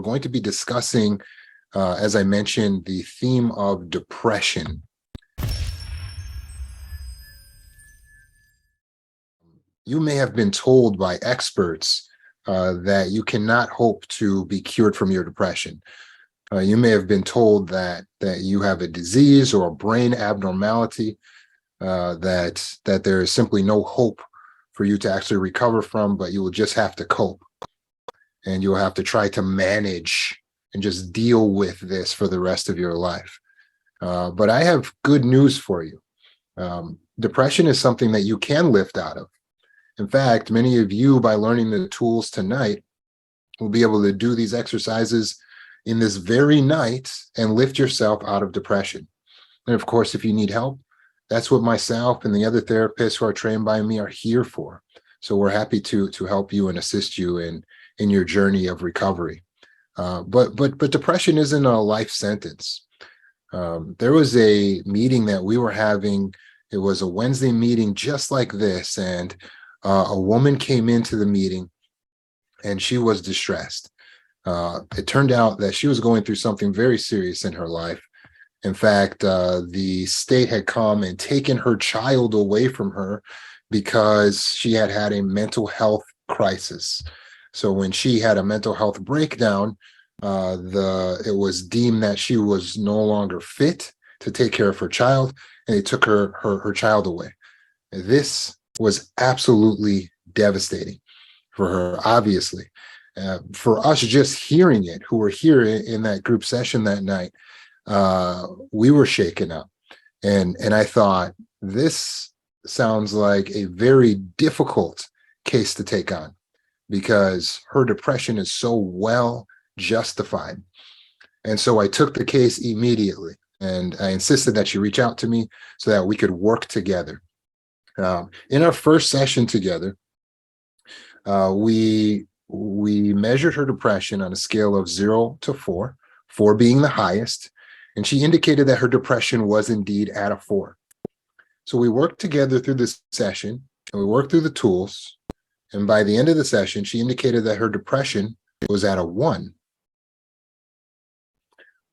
we're going to be discussing, as I mentioned, the theme of depression. You may have been told by experts that you cannot hope to be cured from your depression. You may have been told that you have a disease or a brain abnormality, that there is simply no hope for you to actually recover from, but you will just have to cope. And you'll have to try to manage and just deal with this for the rest of your life. But I have good news for you. Depression is something that you can lift out of. In fact, many of you, by learning the tools tonight, will be able to do these exercises in this very night and lift yourself out of depression. And of course, if you need help, that's what myself and the other therapists who are trained by me are here for. So we're happy to help you and assist you in your journey of recovery. But depression isn't a life sentence. There was a meeting that we were having. It was a Wednesday meeting just like this, and a woman came into the meeting and she was distressed. It turned out that she was going through something very serious in her life. In fact, the state had come and taken her child away from her because she had had a mental health crisis. So when she had a mental health breakdown, it was deemed that she was no longer fit to take care of her child, and they took her child away. This was absolutely devastating for her, obviously. For us just hearing it, who were here in that group session that night, we were shaken up. And I thought, this sounds like a very difficult case to take on, because her depression is so well justified. And so I took the case immediately, and I insisted that she reach out to me so that we could work together. In our first session together, we measured her depression on a scale of 0 to 4, 4 being the highest, and she indicated that her depression was indeed at a 4. So we worked together through this session, and we worked through the tools, and by the end of the session, she indicated that her depression was at a 1.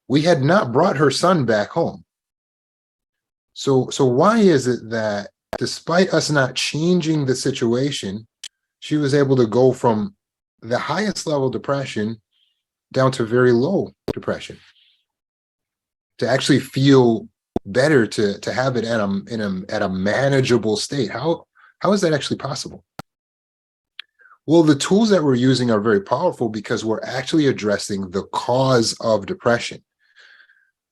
We had not brought her son back home. So why is it that despite us not changing the situation, she was able to go from the highest level depression down to very low depression, to actually feel better, to have it at a manageable state? How is that actually possible? Well, the tools that we're using are very powerful because we're actually addressing the cause of depression.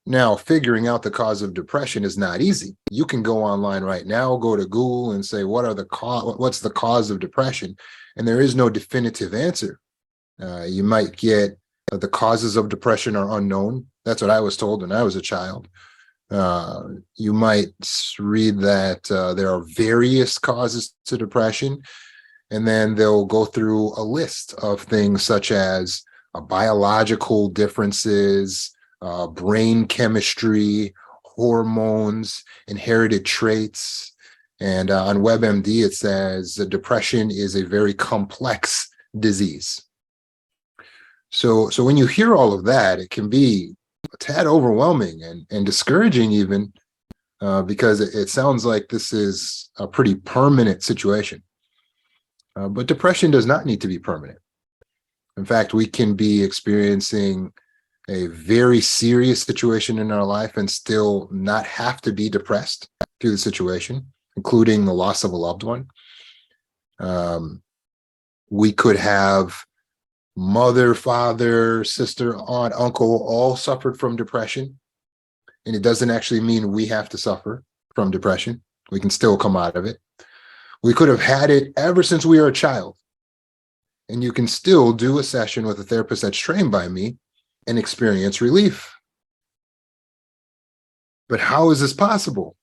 Now, figuring out the cause of depression is not easy. You can go online right now, go to Google and say, what's the cause of depression? And there is no definitive answer. You might get the causes of depression are unknown. That's what I was told when I was a child. You might read that there are various causes to depression, and then they'll go through a list of things such as biological differences, brain chemistry, hormones, inherited traits. And on WebMD, it says that depression is a very complex disease. So when you hear all of that, it can be a tad overwhelming and discouraging even, because it sounds like this is a pretty permanent situation. But depression does not need to be permanent. In fact, we can be experiencing a very serious situation in our life and still not have to be depressed through the situation, including the loss of a loved one. We could have mother, father, sister, aunt, uncle, all suffered from depression. And it doesn't actually mean we have to suffer from depression. We can still come out of it. We could have had it ever since we were a child. And you can still do a session with a therapist that's trained by me and experience relief. But how is this possible?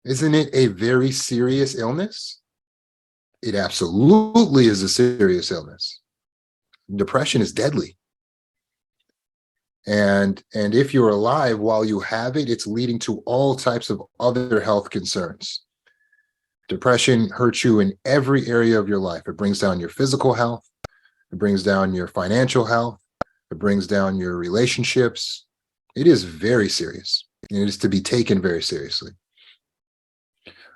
Isn't it a very serious illness? It absolutely is a serious illness. Depression is deadly. And if you're alive while you have it, it's leading to all types of other health concerns. Depression hurts you in every area of your life. It brings down your physical health. It brings down your financial health. It brings down your relationships. It is very serious. And it is to be taken very seriously.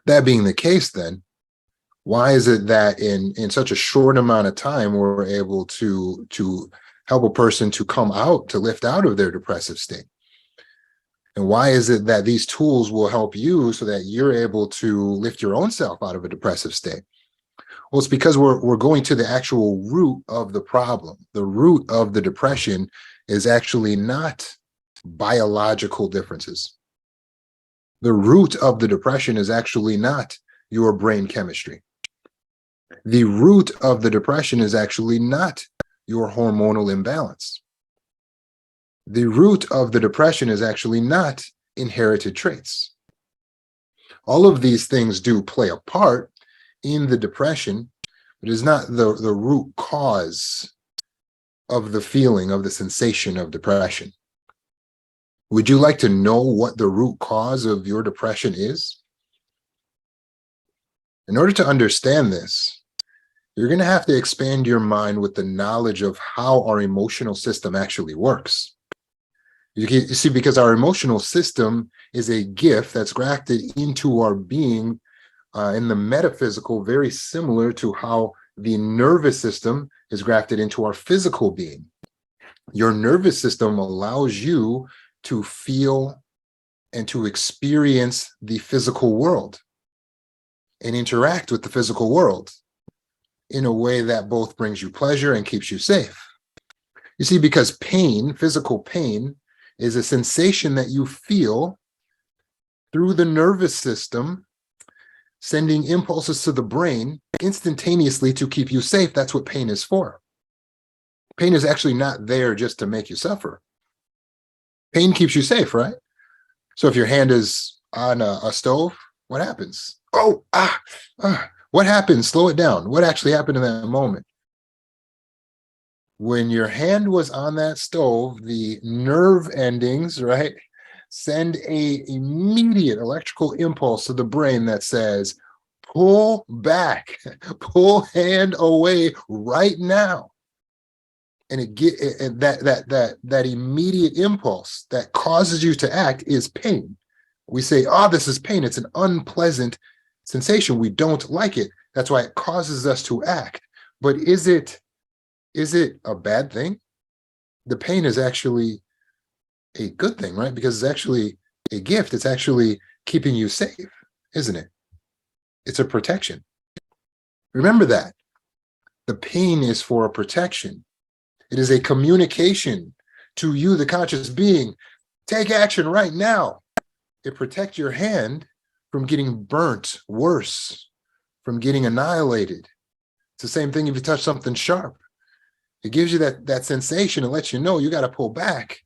That being the case, then, why is it that in such a short amount of time we're able to help a person to come out, to lift out of their depressive state? And why is it that these tools will help you so that you're able to lift your own self out of a depressive state? Well, it's because we're going to the actual root of the problem. The root of the depression is actually not biological differences. The root of the depression is actually not your brain chemistry. The root of the depression is actually not your hormonal imbalance. The root of the depression is actually not inherited traits. All of these things do play a part in the depression, but it is not the root cause of the feeling, of the sensation of depression. Would you like to know what the root cause of your depression is? In order to understand this, you're going to have to expand your mind with the knowledge of how our emotional system actually works. You see, because our emotional system is a gift that's grafted into our being in the metaphysical, very similar to how the nervous system is grafted into our physical being. Your nervous system allows you to feel and to experience the physical world and interact with the physical world in a way that both brings you pleasure and keeps you safe. You see, because pain, physical pain, is a sensation that you feel through the nervous system, sending impulses to the brain instantaneously to keep you safe. That's what pain is for. Pain is actually not there just to make you suffer. Pain keeps you safe, right? So if your hand is on a stove, what happens? What happens? Slow it down. What actually happened in that moment? When your hand was on that stove, the nerve endings, right, send a immediate electrical impulse to the brain that says, pull back, pull hand away right now. And that immediate impulse that causes you to act is pain. We say, oh, this is pain. It's an unpleasant sensation. We don't like it. That's why it causes us to act. But is it a bad thing? The pain is actually a good thing, right? Because it's actually a gift. It's actually keeping you safe, isn't it? It's a protection. Remember that. The pain is for a protection. It is a communication to you, the conscious being. Take action right now. It protects your hand from getting burnt, worse, from getting annihilated. It's the same thing if you touch something sharp. It gives you that sensation. It lets you know you got to pull back.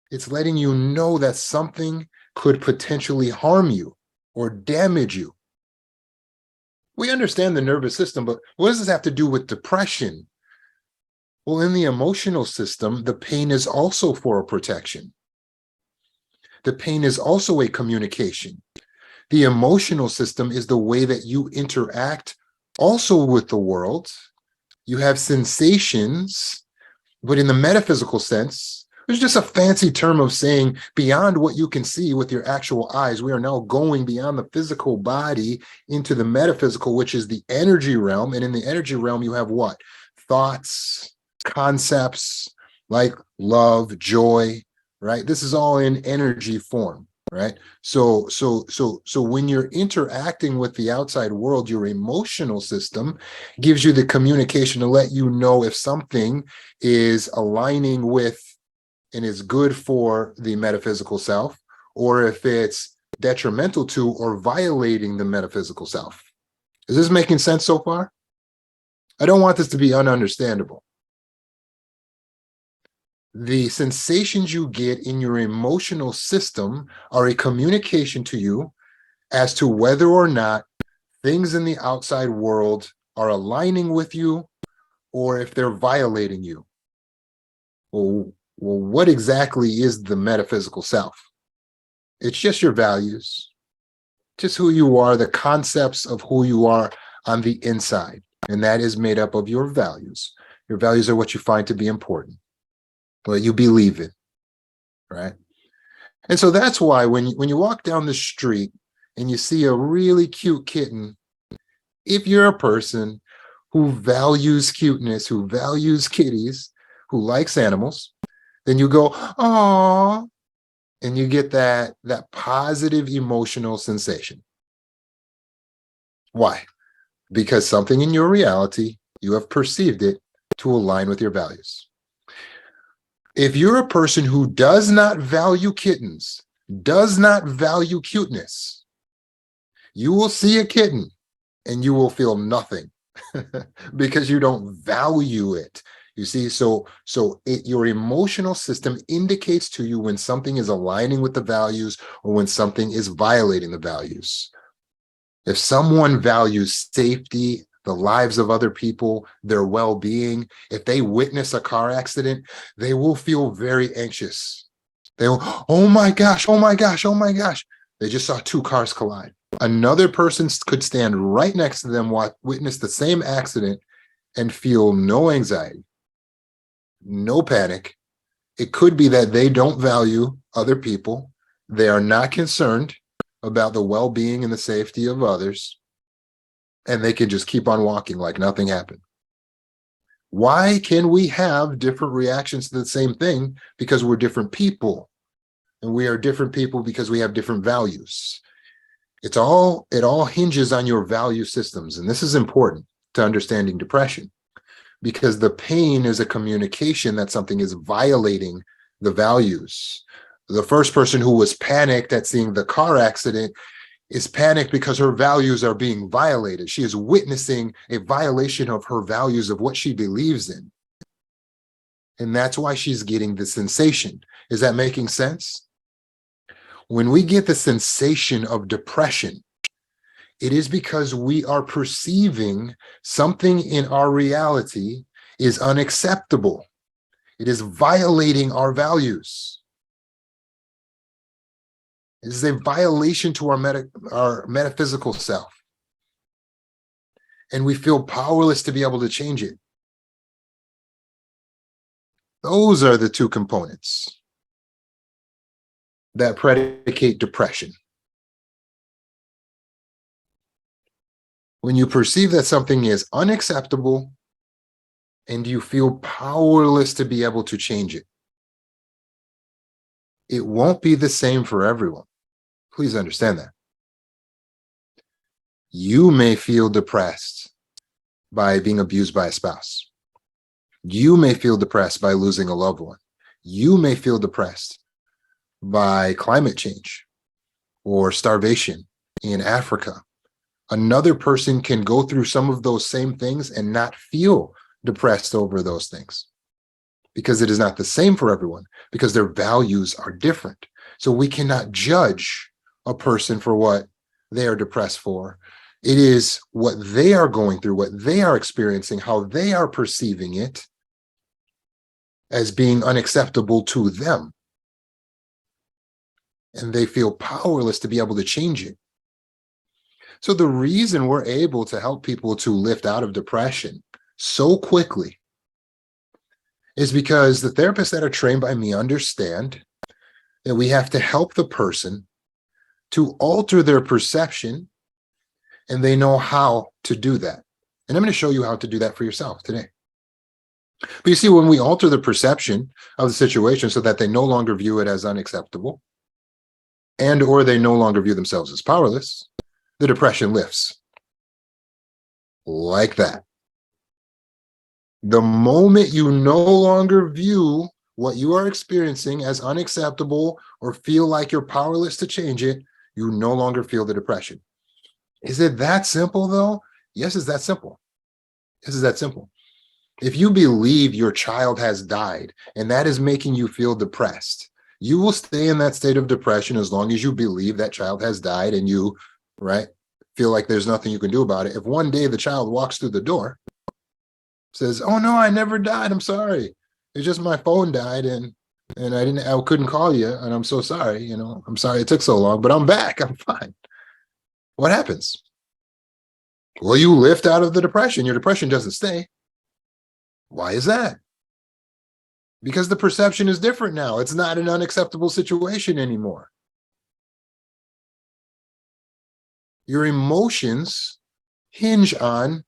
It's letting you know that something could potentially harm you or damage you. We understand the nervous system, but what does this have to do with depression? Well, in the emotional system, the pain is also for a protection. The pain is also a communication. The emotional system is the way that you interact also with the world. You have sensations, but in the metaphysical sense, there's just a fancy term of saying beyond what you can see with your actual eyes. We are now going beyond the physical body into the metaphysical, which is the energy realm. And in the energy realm, you have what? Thoughts, concepts like love, joy, right? This is all in energy form, right? So when you're interacting with the outside world, your emotional system gives you the communication to let you know if something is aligning with and is good for the metaphysical self, or if it's detrimental to or violating the metaphysical self. Is this making sense so far? I don't want this to be ununderstandable. The sensations you get in your emotional system are a communication to you as to whether or not things in the outside world are aligning with you or if they're violating you. Well, what exactly is the metaphysical self? It's just your values, just who you are, the concepts of who you are on the inside. And that is made up of your values, Your values are what you find to be important, what you believe in, right? And so that's why when you walk down the street and you see a really cute kitten, if you're a person who values cuteness, who values kitties, who likes animals, then you go, "Aw," and you get that positive emotional sensation. Why? Because something in your reality, you have perceived it to align with your values. If you're a person who does not value kittens, does not value cuteness, you will see a kitten and you will feel nothing because you don't value it. You see, your emotional system indicates to you when something is aligning with the values or when something is violating the values. If someone values safety, the lives of other people, their well-being, if they witness a car accident, they will feel very anxious. They will, "Oh my gosh, oh my gosh, oh my gosh." They just saw two cars collide. Another person could stand right next to them, witness the same accident, and feel no anxiety, no panic. It could be that they don't value other people. They are not concerned about the well-being and the safety of others, and they can just keep on walking like nothing happened. Why can we have different reactions to the same thing? Because we're different people, and we are different people because we have different values. It all hinges on your value systems, and this is important to understanding depression, because the pain is a communication that something is violating the values. The first person who was panicked at seeing the car accident is panicked because her values are being violated. She is witnessing a violation of her values, of what she believes in. And that's why she's getting the sensation. Is that making sense? When we get the sensation of depression, it is because we are perceiving something in our reality is unacceptable. It is violating our values. It is a violation to our metaphysical self. And we feel powerless to be able to change it. Those are the two components that predicate depression. When you perceive that something is unacceptable and you feel powerless to be able to change it, it won't be the same for everyone. Please understand that. You may feel depressed by being abused by a spouse. You may feel depressed by losing a loved one. You may feel depressed by climate change or starvation in Africa. Another person can go through some of those same things and not feel depressed over those things, because it is not the same for everyone, because their values are different. So we cannot judge a person for what they are depressed for. It is what they are going through, what they are experiencing, how they are perceiving it as being unacceptable to them. And they feel powerless to be able to change it. So the reason we're able to help people to lift out of depression so quickly is because the therapists that are trained by me understand that we have to help the person to alter their perception, and they know how to do that. And I'm going to show you how to do that for yourself today. But you see, when we alter the perception of the situation so that they no longer view it as unacceptable, and or they no longer view themselves as powerless, the depression lifts. Like that. The moment you no longer view what you are experiencing as unacceptable or feel like you're powerless to change it, you no longer feel the depression. Is it that simple though? Yes, it's that simple. This is that simple. If you believe your child has died and that is making you feel depressed, you will stay in that state of depression as long as you believe that child has died and you, right, feel like there's nothing you can do about it. If one day the child walks through the door, says, "Oh no, I never died. I'm sorry. It's just my phone died and I couldn't call you and I'm so sorry. You know, I'm sorry it took so long, but I'm back. I'm fine." What happens? Well, you lift out of the depression. Your depression doesn't stay. Why is that? Because the perception is different now. It's not an unacceptable situation anymore. Your emotions hinge on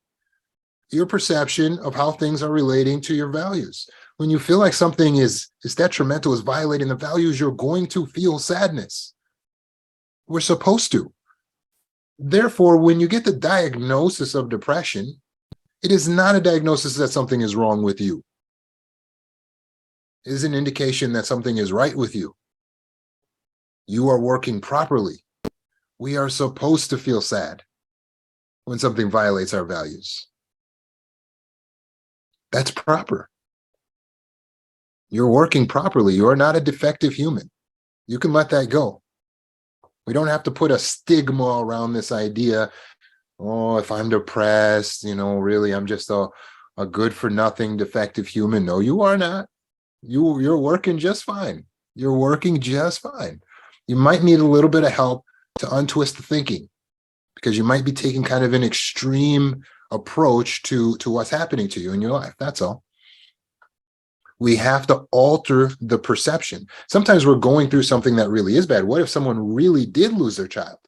your perception of how things are relating to your values. When you feel like something is detrimental, is violating the values, you're going to feel sadness. We're supposed to. Therefore, when you get the diagnosis of depression, it is not a diagnosis that something is wrong with you. It is an indication that something is right with you. You are working properly. We are supposed to feel sad when something violates our values. That's proper. You're working properly. You are not a defective human. You can let that go. We don't have to put a stigma around this idea. Oh, if I'm depressed, really, I'm just a good for nothing defective human. No, you are not. You're working just fine. You're working just fine. You might need a little bit of help to untwist the thinking, because you might be taking kind of an extreme approach to what's happening to you in your life. That's all. We have to alter the perception. Sometimes we're going through something that really is bad. What if someone really did lose their child?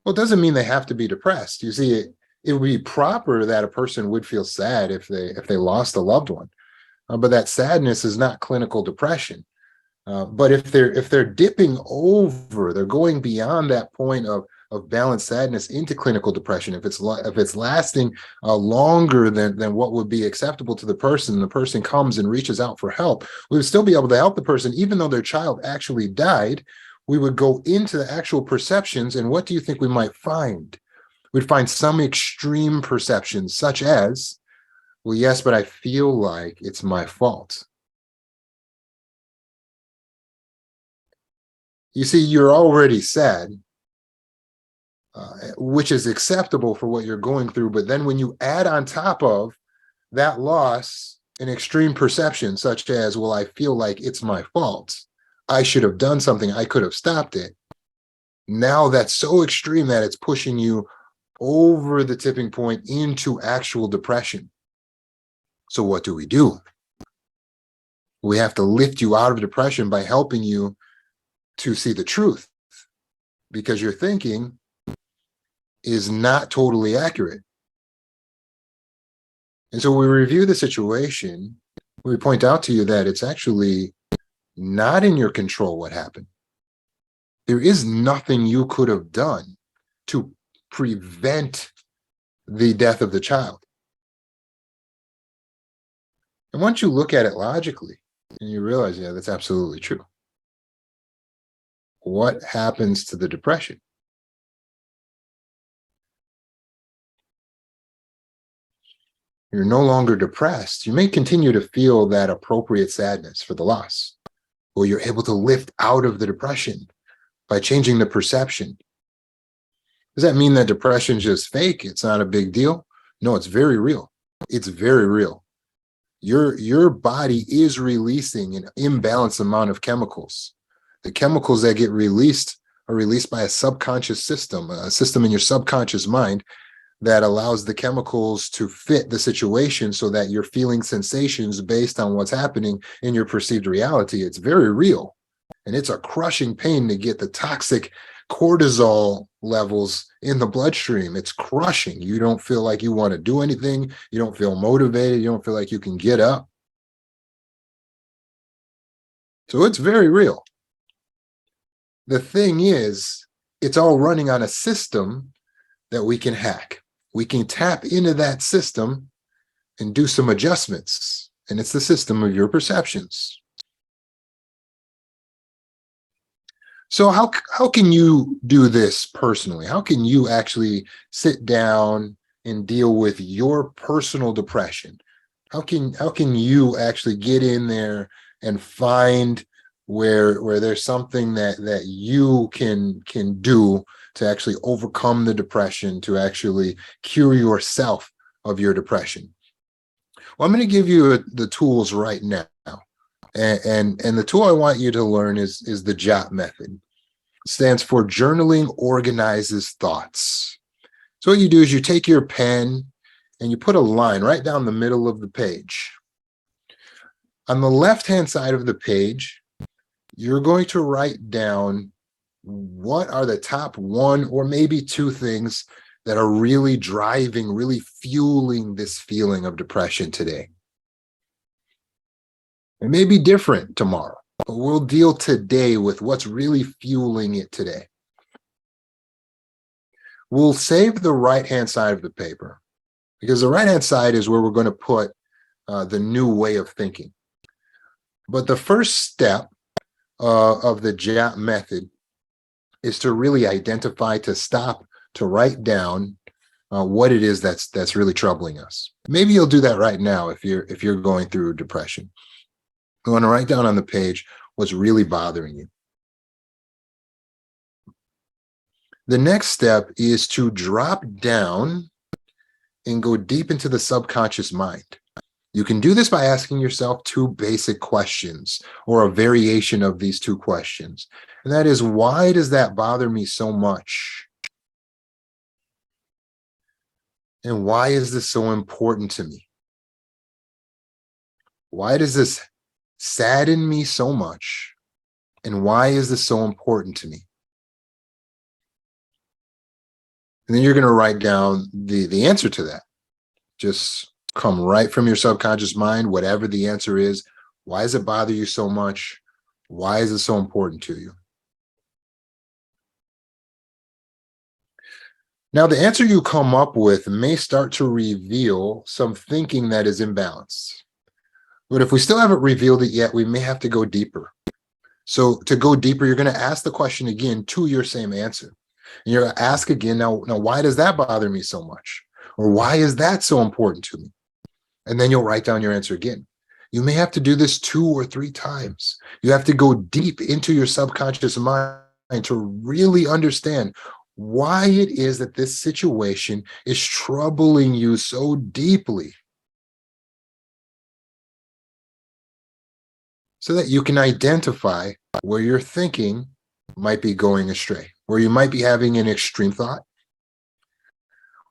Well, it doesn't mean they have to be depressed. You see, it would be proper that a person would feel sad if they lost a loved one. But that sadness is not clinical depression. But if they're dipping over, they're going beyond that point of balanced sadness into clinical depression. If it's lasting longer than what would be acceptable to the person comes and reaches out for help, we would still be able to help the person, even though their child actually died. We would go into the actual perceptions, and what do you think we might find? We'd find some extreme perceptions, such as, well, yes, but I feel like it's my fault. You see, you're already sad, which is acceptable for what you're going through. But then when you add on top of that loss an extreme perception, such as, well, I feel like it's my fault. I should have done something. I could have stopped it. Now that's so extreme that it's pushing you over the tipping point into actual depression. So what do? We have to lift you out of depression by helping you to see the truth, because your thinking is not totally accurate. And so we review the situation. We point out to you that it's actually not in your control what happened. There is nothing you could have done to prevent the death of the child. And once you look at it logically, and you realize, yeah, that's absolutely true. What happens to the depression? You're no longer depressed. You may continue to feel that appropriate sadness for the loss, or you're able to lift out of the depression by changing the perception. Does that mean that depression is just fake? It's not a big deal? No, it's very real. It's very real. Your body is releasing an imbalanced amount of chemicals. The chemicals that get released are released by a subconscious system, a system in your subconscious mind that allows the chemicals to fit the situation so that you're feeling sensations based on what's happening in your perceived reality. It's very real. And it's a crushing pain to get the toxic cortisol levels in the bloodstream. It's crushing. You don't feel like you want to do anything. You don't feel motivated. You don't feel like you can get up. So it's very real. The thing is, it's all running on a system that we can hack. We can tap into that system and do some adjustments. And it's the system of your perceptions. So how can you do this personally? How can you actually sit down and deal with your personal depression? How can you actually get in there and find where there's something that you can do to actually overcome the depression, to actually cure yourself of your depression? Well, I'm going to give you the tools right now. And the tool I want you to learn is the JOT method. It stands for Journaling Organizes Thoughts. So what you do is you take your pen and you put a line right down the middle of the page. On the left-hand side of the page, you're going to write down what are the top one or maybe two things that are really driving, really fueling this feeling of depression today. It may be different tomorrow, but we'll deal today with what's really fueling it today. We'll save the right-hand side of the paper because the right-hand side is where we're going to put the new way of thinking. But the first step of the JAP method is to really identify, to stop, to write down what it is that's really troubling us. Maybe you'll do that right now if you're going through depression. You want to write down on the page what's really bothering you. The next step is to drop down and go deep into the subconscious mind. You can do this by asking yourself two basic questions or a variation of these two questions. And that is, why does that bother me so much? And why is this so important to me? Why does this sadden me so much? And why is this so important to me? And then you're going to write down the answer to that. Just come right from your subconscious mind, whatever the answer is. Why does it bother you so much? Why is it so important to you? Now, the answer you come up with may start to reveal some thinking that is imbalanced. But if we still haven't revealed it yet, we may have to go deeper. So to go deeper, you're going to ask the question again to your same answer. And you're going to ask again, now, why does that bother me so much? Or why is that so important to me? And then you'll write down your answer again. You may have to do this 2 or 3 times. You have to go deep into your subconscious mind to really understand why it is that this situation is troubling you so deeply, so that you can identify where your thinking might be going astray, where you might be having an extreme thought,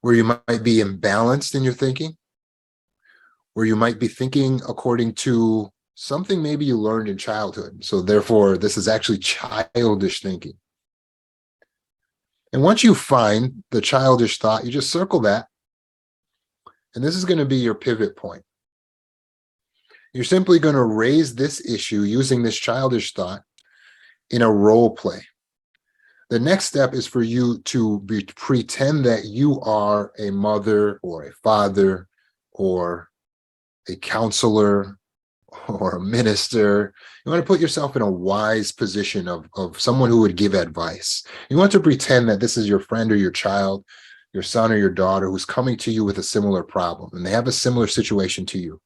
where you might be imbalanced in your thinking, where you might be thinking according to something maybe you learned in childhood. So therefore, this is actually childish thinking. And once you find the childish thought, you just circle that. And this is going to be your pivot point. You're simply going to raise this issue using this childish thought in a role play. The next step is for you to pretend that you are a mother or a father or a counselor or a minister. You want to put yourself in a wise position of someone who would give advice. You want to pretend that this is your friend or your child, your son or your daughter who's coming to you with a similar problem, and they have a similar situation to you.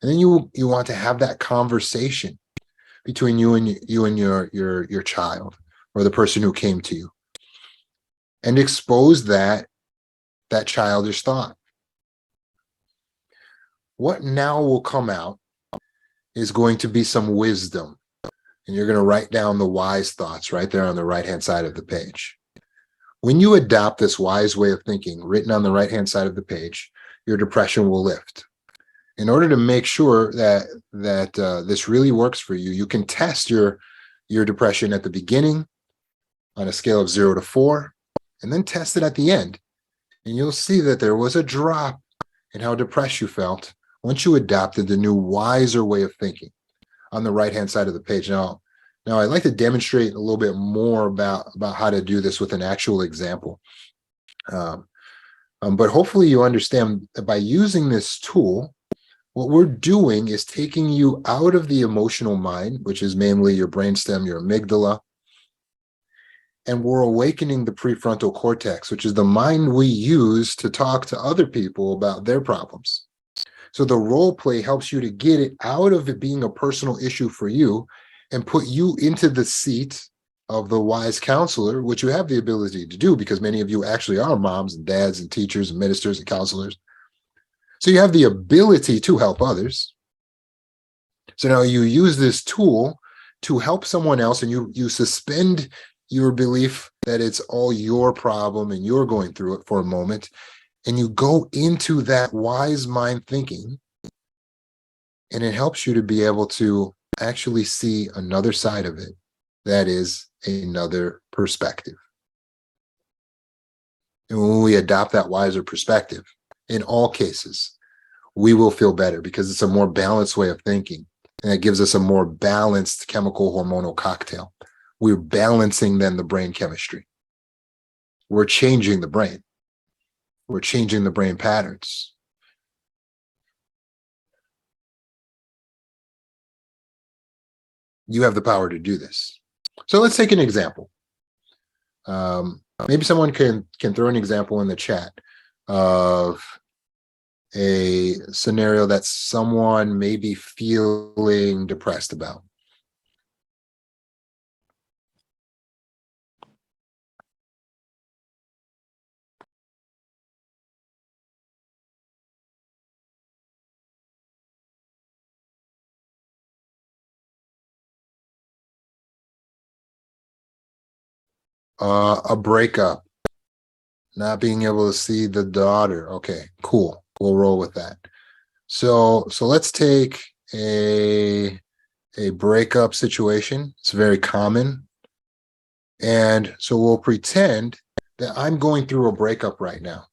And then you want to have that conversation between you and your child or the person who came to you, and expose that childish thought. What now will come out is going to be some wisdom. And you're going to write down the wise thoughts right there on the right-hand side of the page. When you adopt this wise way of thinking written on the right-hand side of the page, your depression will lift. In order to make sure that this really works for you, you can test your depression at the beginning on a scale of 0 to 4, and then test it at the end. And you'll see that there was a drop in how depressed you felt once you adopted the new wiser way of thinking on the right-hand side of the page. Now I'd like to demonstrate a little bit more about how to do this with an actual example. But hopefully you understand that by using this tool, what we're doing is taking you out of the emotional mind, which is mainly your brainstem, your amygdala, and we're awakening the prefrontal cortex, which is the mind we use to talk to other people about their problems. So the role play helps you to get it out of it being a personal issue for you and put you into the seat of the wise counselor, which you have the ability to do because many of you actually are moms and dads and teachers and ministers and counselors. So you have the ability to help others. So now you use this tool to help someone else, and you suspend your belief that it's all your problem and you're going through it for a moment. and you go into that wise mind thinking, and it helps you to be able to actually see another side of it. That is another perspective. And when we adopt that wiser perspective, in all cases, we will feel better because it's a more balanced way of thinking. And it gives us a more balanced chemical hormonal cocktail. We're balancing then the brain chemistry. We're changing the brain. We're changing the brain patterns. You have the power to do this. So let's take an example. Maybe someone can throw an example in the chat of a scenario that someone may be feeling depressed about. A breakup, not being able to see the daughter. Okay, cool. We'll roll with that. So let's take a breakup situation. It's very common. And so we'll pretend that I'm going through a breakup right now.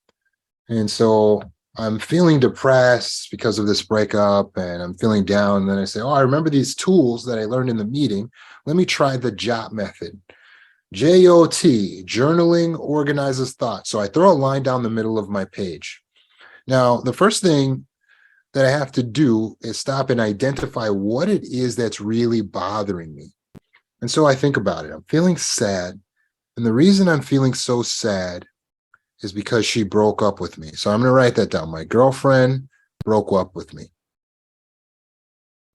And so I'm feeling depressed because of this breakup and I'm feeling down. And then I say, oh, I remember these tools that I learned in the meeting. Let me try the JOT method. JOT, journaling organizes thoughts. So I throw a line down the middle of my page. Now, the first thing that I have to do is stop and identify what it is that's really bothering me. And so I think about it. I'm feeling sad. And the reason I'm feeling so sad is because she broke up with me. So I'm going to write that down. My girlfriend broke up with me.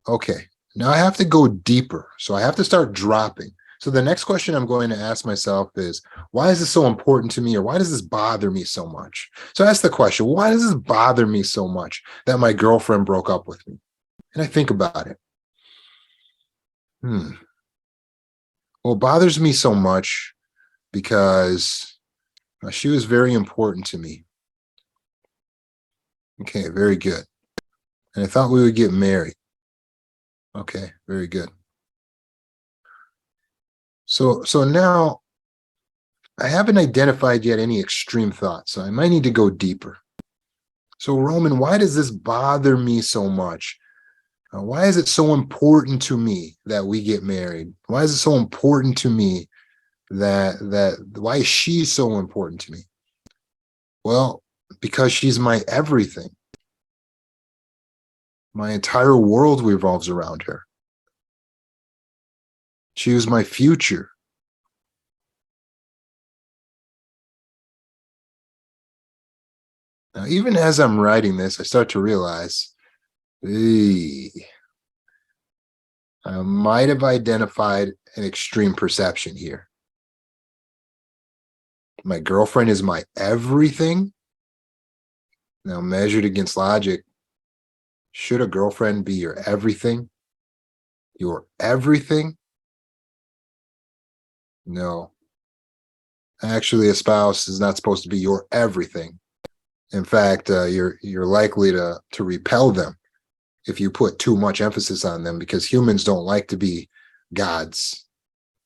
Okay. Now I have to go deeper. So I have to start dropping. So the next question I'm going to ask myself is, why is this so important to me? Or why does this bother me so much? So I ask the question, why does this bother me so much that my girlfriend broke up with me? And I think about it. Well, it bothers me so much because she was very important to me. Okay, very good. And I thought we would get married. Okay, very good. So now I haven't identified yet any extreme thoughts, so I might need to go deeper. So Roman, why does this bother me so much? Why is it so important to me that we get married? Why is it so important to me why is she so important to me? Well, because she's my everything. My entire world revolves around her. She was my future. Now, even as I'm writing this, I start to realize, hey, I might have identified an extreme perception here. My girlfriend is my everything. Now, measured against logic, should a girlfriend be your everything? Your everything? No. Actually, a spouse is not supposed to be your everything. In fact, you're likely to repel them if you put too much emphasis on them, because humans don't like to be gods.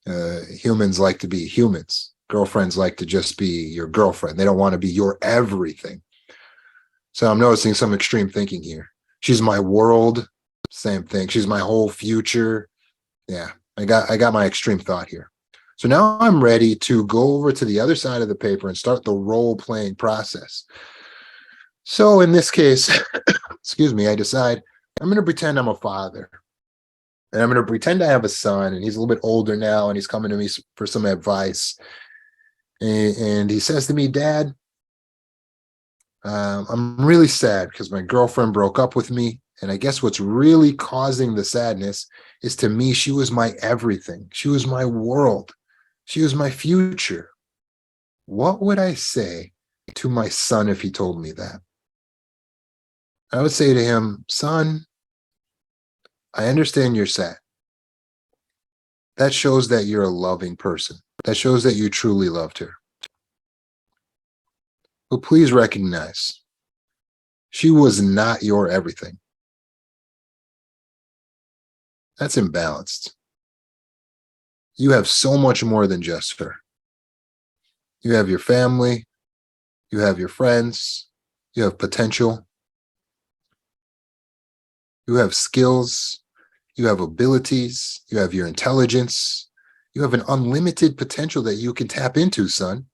Humans like to be humans. Girlfriends like to just be your girlfriend. They don't want to be your everything. So I'm noticing some extreme thinking here. She's my world. Same thing. She's my whole future. Yeah, I got my extreme thought here. So now I'm ready to go over to the other side of the paper and start the role-playing process. So in this case, excuse me, I decide I'm going to pretend I'm a father. And I'm going to pretend I have a son, and he's a little bit older now, and he's coming to me for some advice. And he says to me, Dad, I'm really sad because my girlfriend broke up with me. And I guess what's really causing the sadness is, to me, she was my everything. She was my world. She was my future. What would I say to my son if he told me that? I would say to him, son, I understand you're sad. That shows that you're a loving person. That shows that you truly loved her. But please recognize she was not your everything. That's imbalanced. You have so much more than just her. You have your family, you have your friends, you have potential, you have skills, you have abilities, you have your intelligence, you have an unlimited potential that you can tap into, son.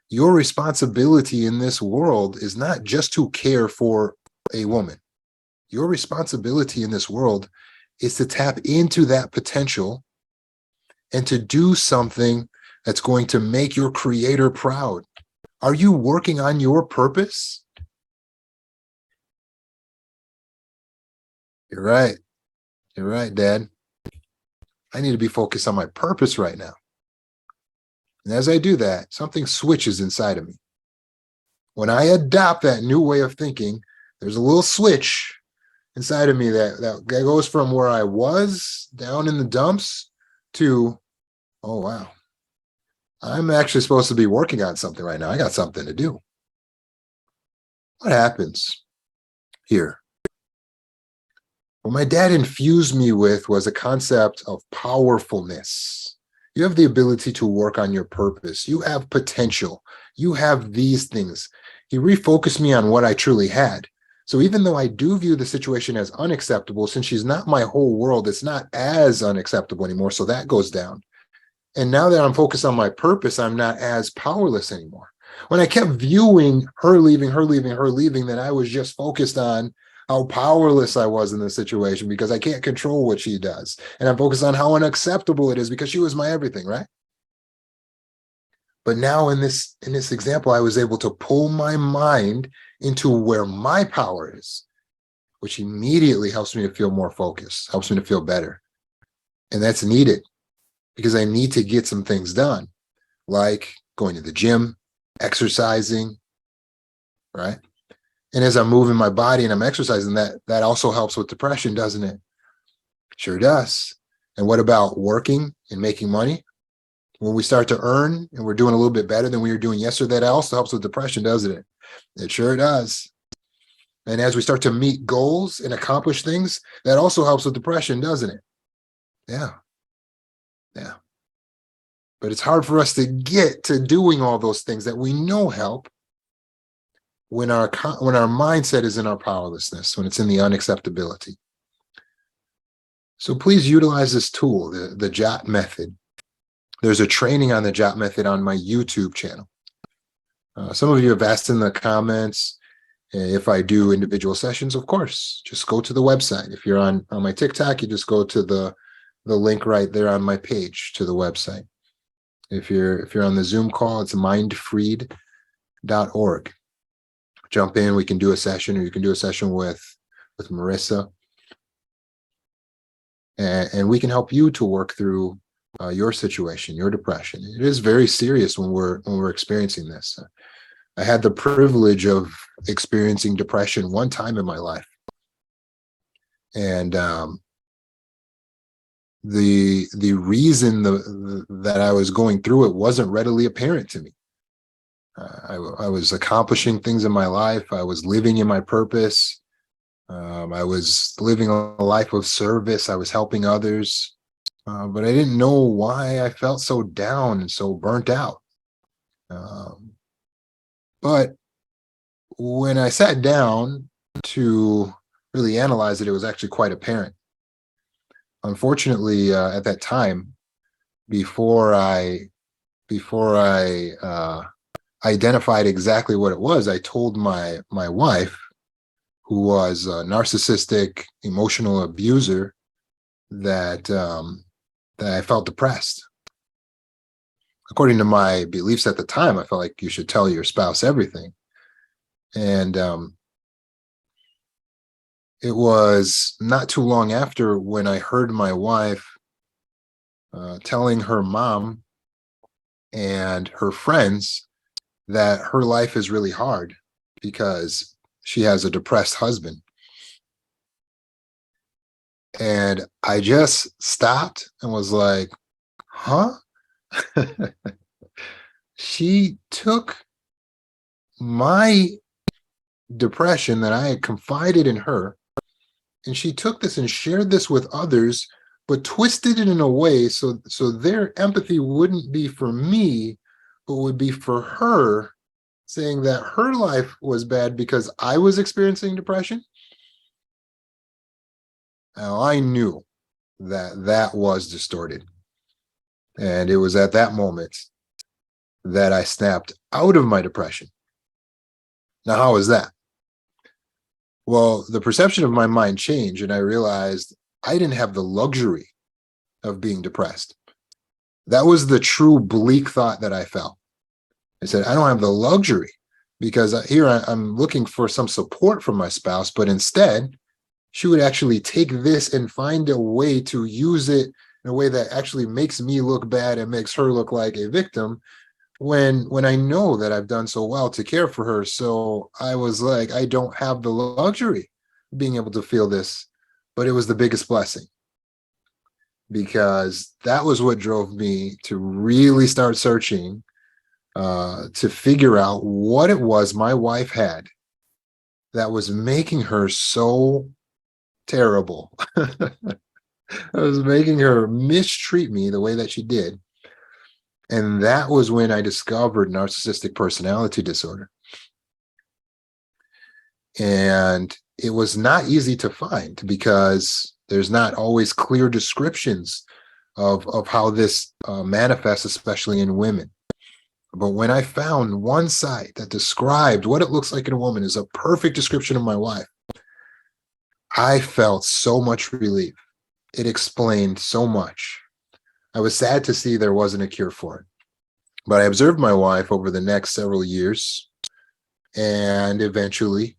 Your responsibility in this world is not just to care for a woman. Your responsibility in this world is to tap into that potential and to do something that's going to make your creator proud. Are you working on your purpose? You're right. You're right, Dad. I need to be focused on my purpose right now. And as I do that, something switches inside of me. When I adopt that new way of thinking, there's a little switch inside of me that goes from where I was down in the dumps to, oh, wow, I'm actually supposed to be working on something right now. I got something to do. What happens here? What my dad infused me with was a concept of powerfulness. You have the ability to work on your purpose. You have potential. You have these things. He refocused me on what I truly had. So even though I do view the situation as unacceptable, since she's not my whole world, it's not as unacceptable anymore. So that goes down. And now that I'm focused on my purpose, I'm not as powerless anymore. When I kept viewing her leaving, then I was just focused on how powerless I was in the situation because I can't control what she does. And I'm focused on how unacceptable it is because she was my everything, right? But now in this example, I was able to pull my mind into where my power is, which immediately helps me to feel more focused, helps me to feel better. And that's needed because I need to get some things done, like going to the gym, exercising, right? And as I'm moving my body and I'm exercising, that also helps with depression, doesn't it? Sure does. And what about working and making money? When we start to earn and we're doing a little bit better than we were doing yesterday, that also helps with depression, doesn't it? It sure does. And as we start to meet goals and accomplish things, that also helps with depression, doesn't it? Yeah. Yeah. But it's hard for us to get to doing all those things that we know help when our mindset is in our powerlessness, when it's in the unacceptability. So please utilize this tool, the JOT method. There's a training on the JOT method on my YouTube channel. Some of you have asked in the comments if I do individual sessions. Of course, just go to the website. If you're on my TikTok, you just go to the link right there on my page to the website. If you're on the Zoom call, it's mindfreed.org. Jump in, we can do a session, or you can do a session with Marissa. And we can help you to work through your situation, your depression. It is very serious when we're experiencing this. I had the privilege of experiencing depression one time in my life. And the reason that I was going through it wasn't readily apparent to me. I was accomplishing things in my life. I was living in my purpose. I was living a life of service. I was helping others. But I didn't know why I felt so down and so burnt out. But when I sat down to really analyze it, it was actually quite apparent. Unfortunately, at that time, before I identified exactly what it was, I told my wife, who was a narcissistic emotional abuser, that I felt depressed. According to my beliefs at the time, I felt like you should tell your spouse everything. And it was not too long after when I heard my wife telling her mom and her friends that her life is really hard because she has a depressed husband. And I just stopped and was like, huh? she took my depression that I had confided in her, and she took this and shared this with others, but twisted it in a way so their empathy wouldn't be for me, but would be for her, saying that her life was bad because I was experiencing depression. Now I knew that that was distorted. And it was at that moment that I snapped out of my depression. Now, how was that? Well, the perception of my mind changed, and I realized I didn't have the luxury of being depressed. That was the true bleak thought that I felt. I said, I don't have the luxury because here I'm looking for some support from my spouse, but instead, she would actually take this and find a way to use it in a way that actually makes me look bad and makes her look like a victim when I know that I've done so well to care for her. So I was like, I don't have the luxury of being able to feel this, but it was the biggest blessing, because that was what drove me to really start searching to figure out what it was my wife had that was making her so terrible. I was making her mistreat me the way that she did. And that was when I discovered narcissistic personality disorder. And it was not easy to find because there's not always clear descriptions of how this manifests, especially in women. But when I found one site that described what it looks like in a woman, is a perfect description of my wife, I felt so much relief. It explained so much. I was sad to see there wasn't a cure for it. But I observed my wife over the next several years, and eventually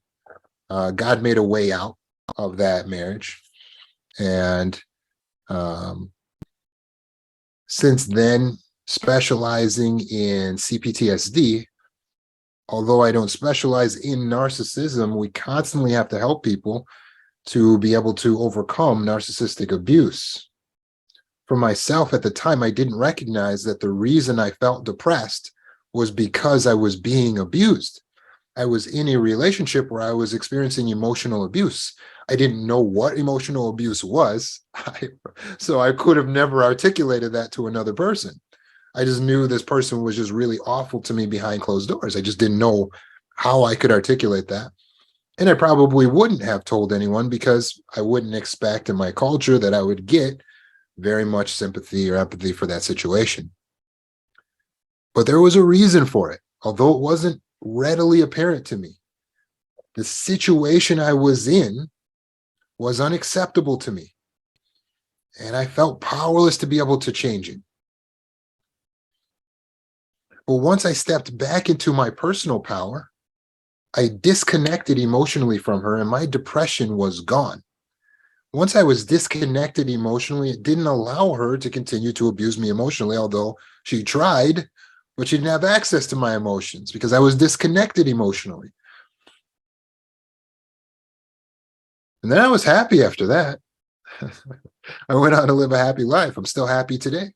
God made a way out of that marriage. And since then, specializing in CPTSD, although I don't specialize in narcissism, we constantly have to help people to be able to overcome narcissistic abuse. For myself at the time, I didn't recognize that the reason I felt depressed was because I was being abused. I was in a relationship where I was experiencing emotional abuse. I didn't know what emotional abuse was, so I could have never articulated that to another person. I just knew this person was just really awful to me behind closed doors. I just didn't know how I could articulate that. And I probably wouldn't have told anyone because I wouldn't expect in my culture that I would get very much sympathy or empathy for that situation. But there was a reason for it, although it wasn't readily apparent to me. The situation I was in was unacceptable to me, and I felt powerless to be able to change it. But once I stepped back into my personal power, I disconnected emotionally from her, and my depression was gone. Once I was disconnected emotionally, it didn't allow her to continue to abuse me emotionally, although she tried, but she didn't have access to my emotions because I was disconnected emotionally. And then I was happy after that. I went on to live a happy life. I'm still happy today.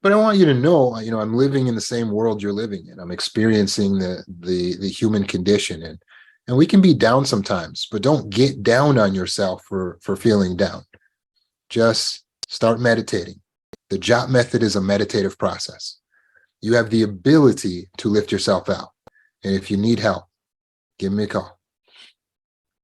But I want you to know, I'm living in the same world you're living in. I'm experiencing the human condition, and we can be down sometimes, but don't get down on yourself for feeling down. Just start meditating. The JOT method is a meditative process. You have the ability to lift yourself out. And if you need help, give me a call.